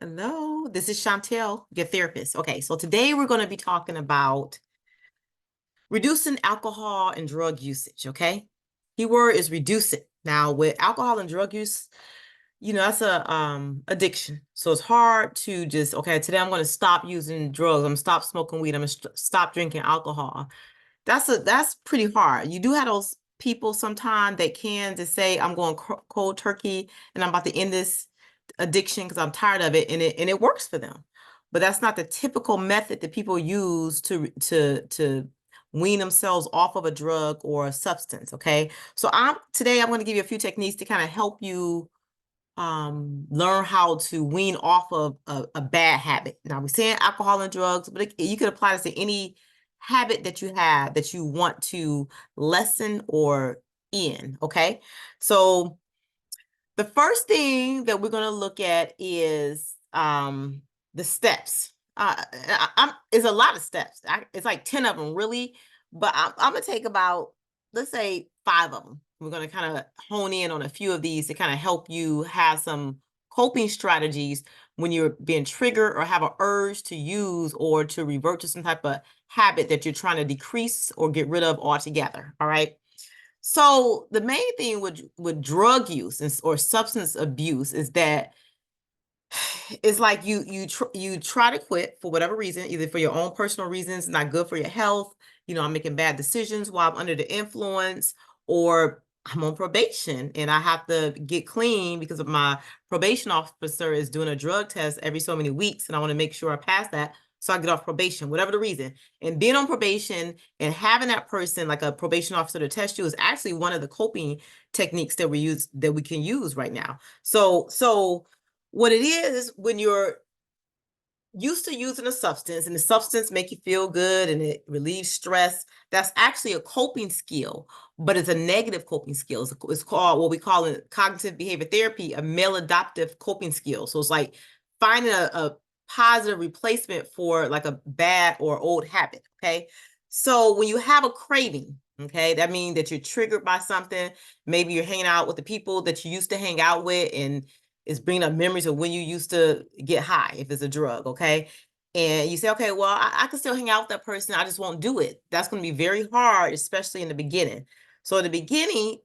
Hello, this is Chantel, your therapist. Okay, so today we're going to be talking about reducing alcohol and drug usage. Okay, keyword is reduce it. Now, with alcohol and drug use, that's a addiction. So it's hard to just today I'm going to stop using drugs. I'm gonna stop smoking weed. I'm gonna stop drinking alcohol. That's pretty hard. You do have those people sometimes that can just say, I'm going cold turkey and I'm about to end this addiction because I'm tired of it, and it works for them. But that's not the typical method that people use to wean themselves off of a drug or a substance. Okay. So today I'm going to give you a few techniques to kind of help you learn how to wean off of a bad habit. Now we're saying alcohol and drugs, but you could apply this to any habit that you have that you want to lessen or end. Okay. So the first thing that we're going to look at is the steps. It's a lot of steps. It's like 10 of them, really. But I'm going to take about, let's say, 5 of them. We're going to kind of hone in on a few of these to kind of help you have some coping strategies when you're being triggered or have an urge to use or to revert to some type of habit that you're trying to decrease or get rid of altogether. All right. So the main thing with drug use or substance abuse is that it's like you try to quit for whatever reason, either for your own personal reasons, not good for your health. I'm making bad decisions while I'm under the influence, or I'm on probation and I have to get clean because of my probation officer is doing a drug test every so many weeks, and I want to make sure I pass that. So I get off probation, whatever the reason. And being on probation and having that person, like a probation officer, to test you is actually one of the coping techniques that we can use right now. So what it is, when you're used to using a substance and the substance make you feel good and it relieves stress, that's actually a coping skill, but it's a negative coping skill. It's called, what we call in cognitive behavior therapy, a maladaptive coping skill. So it's like finding a positive replacement for like a bad or old habit. Okay. So when you have a craving, okay, that means that you're triggered by something. Maybe you're hanging out with the people that you used to hang out with, and it's bringing up memories of when you used to get high, if it's a drug, okay? And you say, okay, well, I can still hang out with that person. I just won't do it. That's going to be very hard, especially in the beginning. So in the beginning,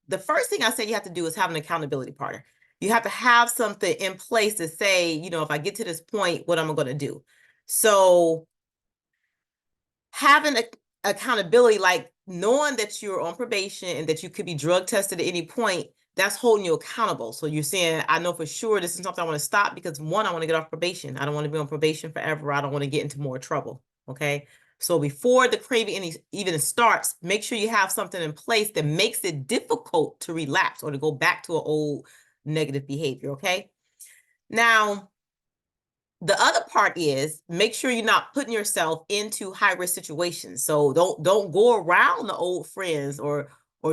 the first thing I said you have to do is have an accountability partner. You have to have something in place to say, if I get to this point, what am I going to do? So having accountability, like knowing that you're on probation and that you could be drug tested at any point, that's holding you accountable. So you're saying, I know for sure this is something I want to stop because, one, I want to get off probation. I don't want to be on probation forever. I don't want to get into more trouble. Okay. So before the craving even starts, make sure you have something in place that makes it difficult to relapse or to go back to an old negative behavior. Okay. Now, the other part is make sure you're not putting yourself into high-risk situations. So don't go around the old friends or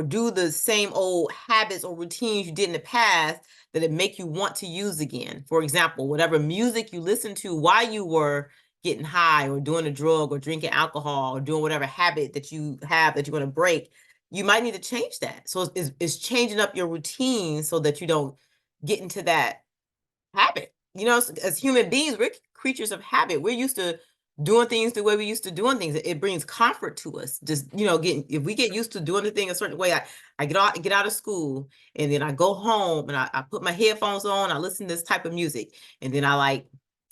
do the same old habits or routines you did in the past that it make you want to use again. For example, whatever music you listened to while you were getting high or doing a drug or drinking alcohol or doing whatever habit that you have that you're going to break, you might need to change that. So it's changing up your routine so that you don't get into that habit. As human beings, we're creatures of habit. We're used to doing things the way we used to doing things. It brings comfort to us. Just, if we get used to doing the thing a certain way, I get out of school and then I go home and I put my headphones on, I listen to this type of music, and then I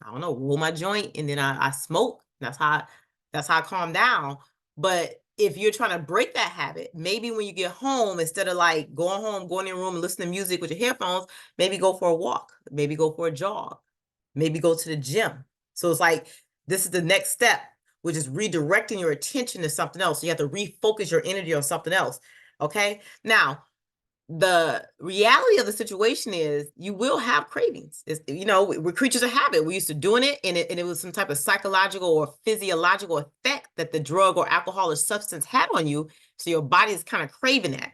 don't know, roll my joint, and then I smoke. That's how I calm down. But if you're trying to break that habit, maybe when you get home, instead of like going home, going in your room and listening to music with your headphones, maybe go for a walk, maybe go for a jog, maybe go to the gym. So it's like, this is the next step, which is redirecting your attention to something else. So you have to refocus your energy on something else. Okay. Now, the reality of the situation is you will have cravings. We're creatures of habit. We're used to doing it, and it was some type of psychological or physiological effect that the drug or alcohol or substance had on you. So your body is kind of craving that.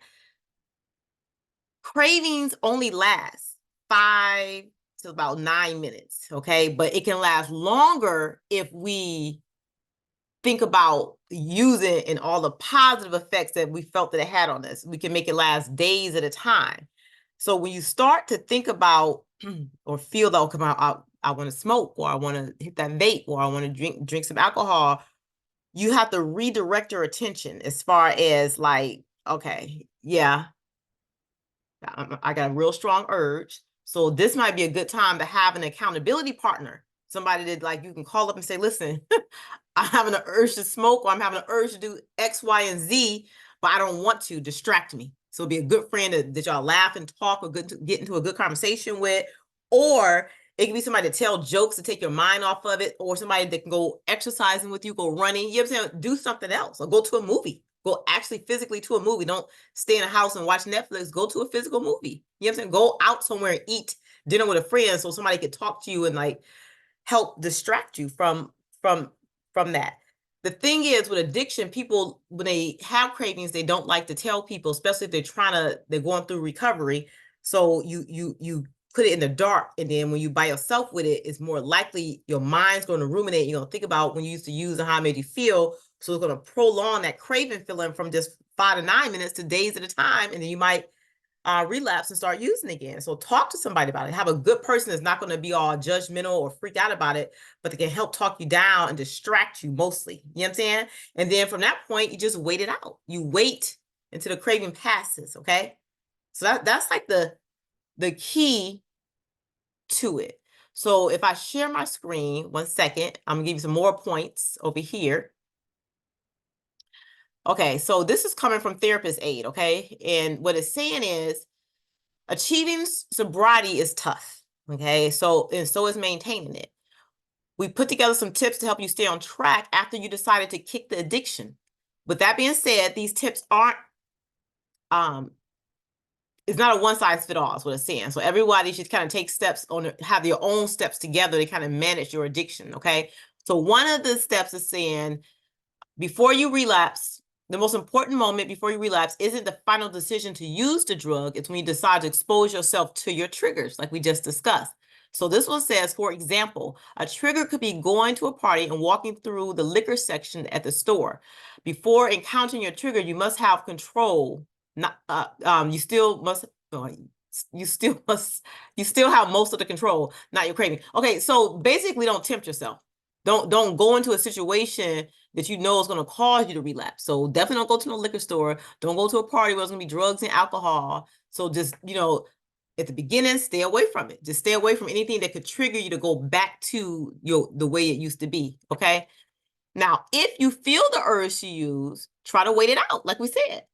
Cravings only last 5 to about 9 minutes, okay? But it can last longer if we think about using and all the positive effects that we felt that it had on us. We can make it last days at a time. So when you start to think about or feel that, I want to smoke, or I want to hit that vape, or I want to drink some alcohol, you have to redirect your attention as far as like, okay, yeah, I got a real strong urge. So this might be a good time to have an accountability partner, somebody that like you can call up and say, listen, I'm having an urge to smoke, or I'm having an urge to do X, Y, and Z, but I don't want to distract me. So be a good friend that y'all laugh and talk, or get into a good conversation with, or it can be somebody to tell jokes to take your mind off of it, or somebody that can go exercising with you, go running, you know what I'm saying? Do something else, or go to a movie. Go actually physically to a movie. Don't stay in a house and watch Netflix. Go to a physical movie. You know what I'm saying? Go out somewhere and eat dinner with a friend so somebody could talk to you and like help distract you from that. The thing is with addiction, people, when they have cravings, they don't like to tell people, especially if they're going through recovery. So you put it in the dark, and then when you by yourself with it, it's more likely your mind's going to ruminate. You're going to think about when you used to use and how it made you feel. So it's going to prolong that craving feeling from just 5 to 9 minutes to days at a time, and then you might relapse and start using again. So talk to somebody about it. Have a good person that's not going to be all judgmental or freak out about it, but they can help talk you down and distract you mostly. You know what I'm saying? And then from that point, you just wait it out. You wait until the craving passes. Okay. So that's like the key to it. So if I share my screen, 1 second, I'm gonna give you some more points over here. Okay, so this is coming from Therapist Aid, okay? And what it's saying is achieving sobriety is tough, okay? So is maintaining it. We put together some tips to help you stay on track after you decided to kick the addiction. With that being said, these tips aren't, it's not a one-size-fits-all is what it's saying. So everybody should kind of take steps have their own steps together to kind of manage your addiction, okay? So one of the steps is saying, before you relapse, the most important moment before you relapse isn't the final decision to use the drug. It's when you decide to expose yourself to your triggers, like we just discussed. So this one says, for example, a trigger could be going to a party and walking through the liquor section at the store. Before encountering your trigger, you must have control. You still have most of the control, not your craving. Okay, so basically don't tempt yourself. Don't go into a situation that you know is going to cause you to relapse. So definitely don't go to no liquor store. Don't go to a party where there's going to be drugs and alcohol. So just, at the beginning, stay away from it. Just stay away from anything that could trigger you to go back to the way it used to be, okay? Now, if you feel the urge to use, try to wait it out, like we said.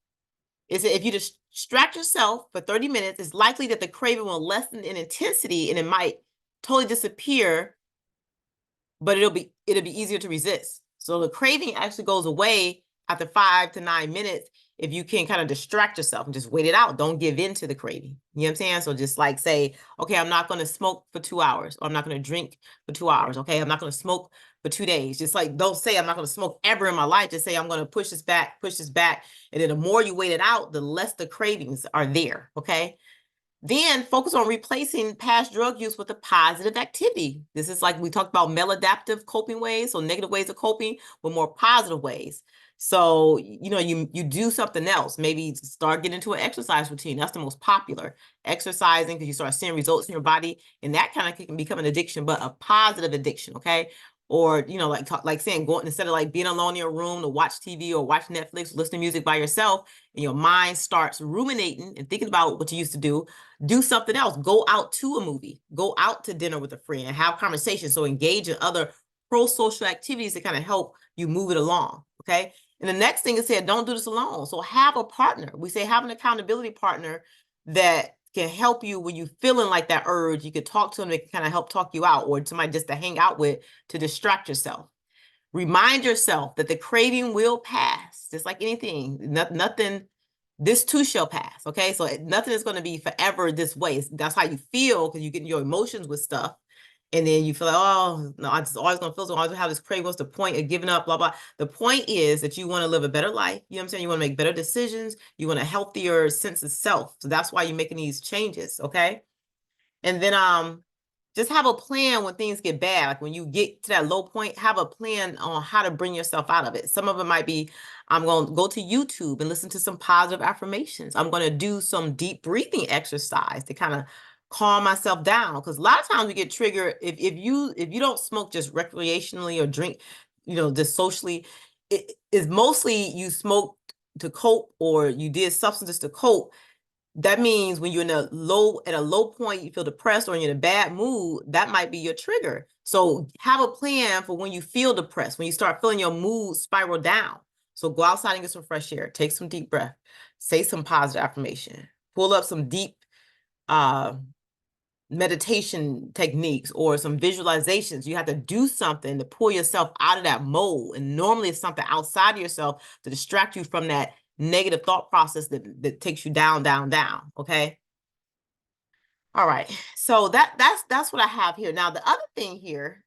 If you distract yourself for 30 minutes, it's likely that the craving will lessen in intensity and it might totally disappear, but it'll be easier to resist. So the craving actually goes away after 5 to 9 minutes if you can kind of distract yourself and just wait it out. Don't give in to the craving. You know what I'm saying? So just like say, okay, I'm not going to smoke for 2 hours, or I'm not going to drink for 2 hours. Okay, I'm not going to smoke for 2 days. Just like, don't say I'm not going to smoke ever in my life. Just say I'm going to push this back. And then the more you wait it out, the less the cravings are there. Okay. Then focus on replacing past drug use with a positive activity. This is like we talked about maladaptive coping ways, so negative ways of coping with more positive ways. So, you do something else. Maybe start getting into an exercise routine. That's the most popular. Exercising, because you start seeing results in your body, and that kind of can become an addiction, but a positive addiction, okay? Or, like saying, going instead of like being alone in your room to watch TV or watch Netflix, listen to music by yourself, and your mind starts ruminating and thinking about what you used to do something else. Go out to a movie, go out to dinner with a friend, have conversations. So engage in other pro-social activities that kind of help you move it along, okay? And the next thing is said, don't do this alone. So have a partner. We say have an accountability partner that can help you when you feeling like that urge. You could talk to them, they can kind of help talk you out, or somebody just to hang out with to distract yourself. Remind yourself that the craving will pass, just like anything. Nothing, this too shall pass, okay? So nothing is going to be forever this way. That's how you feel, because you get your emotions with stuff. And then you feel like, oh, no, I'm just always going to feel so. I always have this craving. What's the point of giving up, blah, blah. The point is that you want to live a better life. You know what I'm saying? You want to make better decisions. You want a healthier sense of self. So that's why you're making these changes, okay? And then just have a plan when things get bad. Like when you get to that low point, have a plan on how to bring yourself out of it. Some of it might be, I'm going to go to YouTube and listen to some positive affirmations. I'm going to do some deep breathing exercise to kind of calm myself down. Because a lot of times we get triggered if you don't smoke just recreationally or drink, just socially, it is mostly you smoke to cope or you did substances to cope. That means when you're at a low point, you feel depressed or you're in a bad mood, that might be your trigger. So have a plan for when you feel depressed, when you start feeling your mood spiral down. So go outside and get some fresh air, take some deep breath, say some positive affirmation, pull up some deep meditation techniques or some visualizations. You have to do something to pull yourself out of that mode. And normally it's something outside of yourself to distract you from that negative thought process that takes you down, down, down. Okay. All right. So that's what I have here. Now, the other thing here,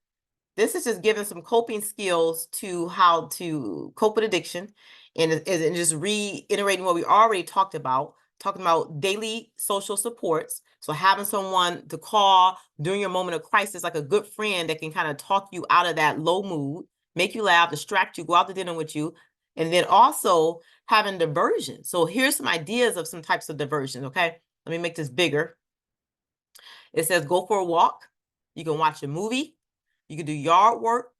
this is just giving some coping skills to how to cope with addiction and just reiterating what we already talked about, talking about daily social supports. So having someone to call during your moment of crisis, like a good friend that can kind of talk you out of that low mood, make you laugh, distract you, go out to dinner with you. And then also having diversion. So here's some ideas of some types of diversion, okay? Let me make this bigger. It says go for a walk. You can watch a movie. You can do yard work,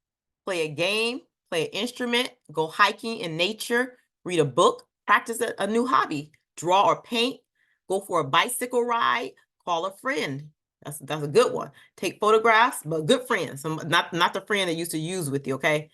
play a game, play an instrument, go hiking in nature, read a book, practice a new hobby, draw or paint, go for a bicycle ride, call a friend. That's a good one. Take photographs, but good friends, not the friend that used to use with you, okay?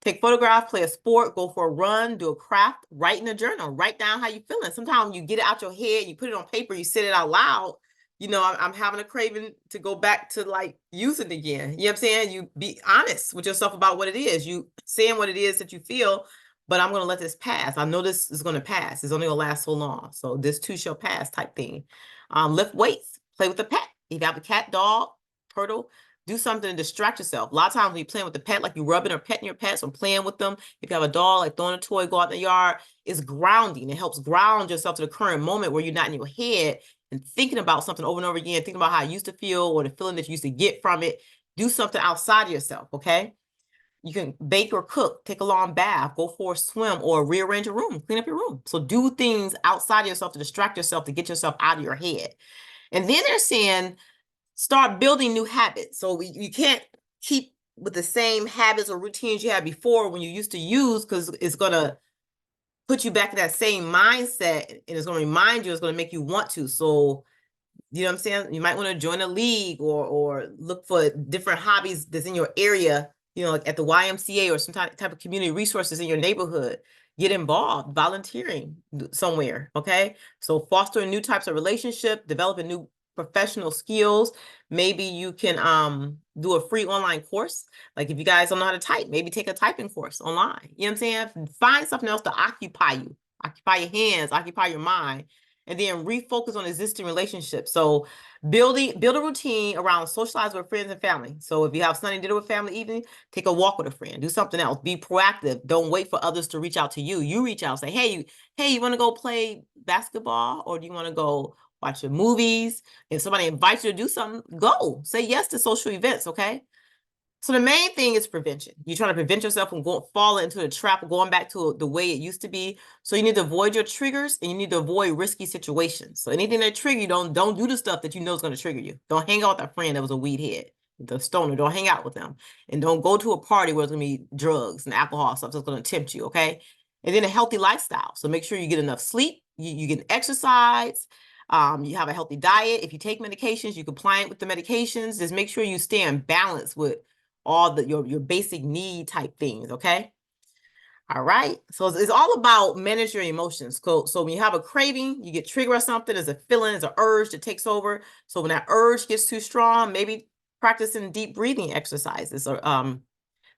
Take photographs, play a sport, go for a run, do a craft, write in a journal, write down how you're feeling. Sometimes you get it out your head, you put it on paper, you say it out loud. I'm having a craving to go back to like using it again. You know what I'm saying? You be honest with yourself about what it is. You saying what it is that you feel, but I'm going to let this pass. I know this is going to pass. It's only going to last so long. So this too shall pass type thing. Lift weights, play with the pet. If you have a cat, dog, turtle, do something to distract yourself. A lot of times when you're playing with the pet, like you rubbing or petting your pets or playing with them, if you have a dog, like throwing a toy, go out in the yard, it's grounding. It helps ground yourself to the current moment where you're not in your head and thinking about something over and over again, thinking about how you used to feel or the feeling that you used to get from it. Do something outside of yourself, okay? You can bake or cook, take a long bath, go for a swim, or rearrange your room, clean up your room. So do things outside of yourself to distract yourself, to get yourself out of your head. And then they're saying, start building new habits. So you can't keep with the same habits or routines you had before when you used to use, because it's going to put you back in that same mindset and it's going to remind you, it's going to make you want to. So, you know what I'm saying? You might want to join a league or look for different hobbies that's in your area, like at the YMCA or some type of community resources in your neighborhood. Get involved, volunteering somewhere, okay? So fostering new types of relationship, developing new professional skills. Maybe you can do a free online course. Like if you guys don't know how to type, maybe take a typing course online. You know what I'm saying? Find something else to occupy you, occupy your hands, occupy your mind, and then refocus on existing relationships. So build a routine around socialize with friends and family. So if you have Sunday dinner with family evening, take a walk with a friend, do something else, be proactive. Don't wait for others to reach out to you. You reach out, say, hey, you want to go play basketball or do you want to go watch your movies? If somebody invites you to do something, go. Say yes to social events, okay? So the main thing is prevention. You're trying to prevent yourself from falling into the trap, going back to the way it used to be. So you need to avoid your triggers and you need to avoid risky situations. So anything that trigger you, don't do the stuff that you know is going to trigger you. Don't hang out with that friend that was a weed head, the stoner. Don't hang out with them. And don't go to a party where it's going to be drugs and alcohol, stuff that's going to tempt you, okay? And then a healthy lifestyle. So make sure you get enough sleep, you get exercise, you have a healthy diet. If you take medications, you're compliant with the medications. Just make sure you stay in balance with all your basic need type things, okay? All right, so it's all about manage your emotions. So when you have a craving, you get triggered or something, there's a feeling, there's an urge that takes over. So when that urge gets too strong, maybe practicing deep breathing exercises or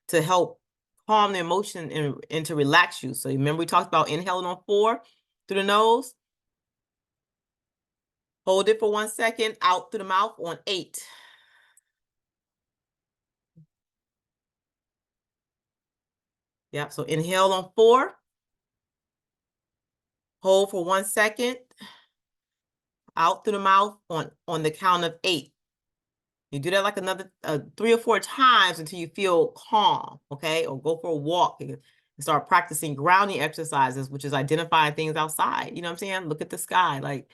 to help calm the emotion and to relax you. So remember we talked about inhaling on 4 through the nose. Hold it for 1 second, out through the mouth on 8. Yep, so inhale on 4. Hold for 1 second, out through the mouth on the count of 8. You do that like another 3 or 4 times until you feel calm, okay? Or go for a walk and start practicing grounding exercises, which is identifying things outside. You know what I'm saying? Look at the sky. Like,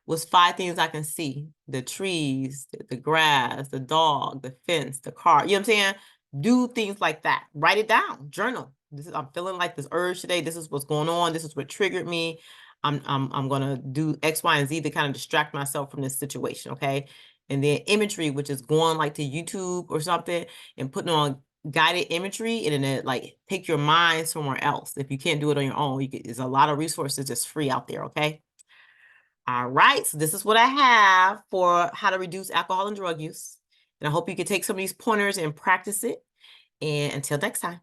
What's 5 things I can see? The trees, the grass, the dog, the fence, the car. You know what I'm saying? Do things like that. Write it down. Journal. I'm feeling like this urge today. This is what's going on. This is what triggered me. I'm gonna do X, Y, and Z to kind of distract myself from this situation. Okay. And then imagery, which is going like to YouTube or something and putting on guided imagery, and then like take your mind somewhere else. If you can't do it on your own, there's a lot of resources that's free out there. Okay. All right, so this is what I have for how to reduce alcohol and drug use. And I hope you can take some of these pointers and practice it. And until next time.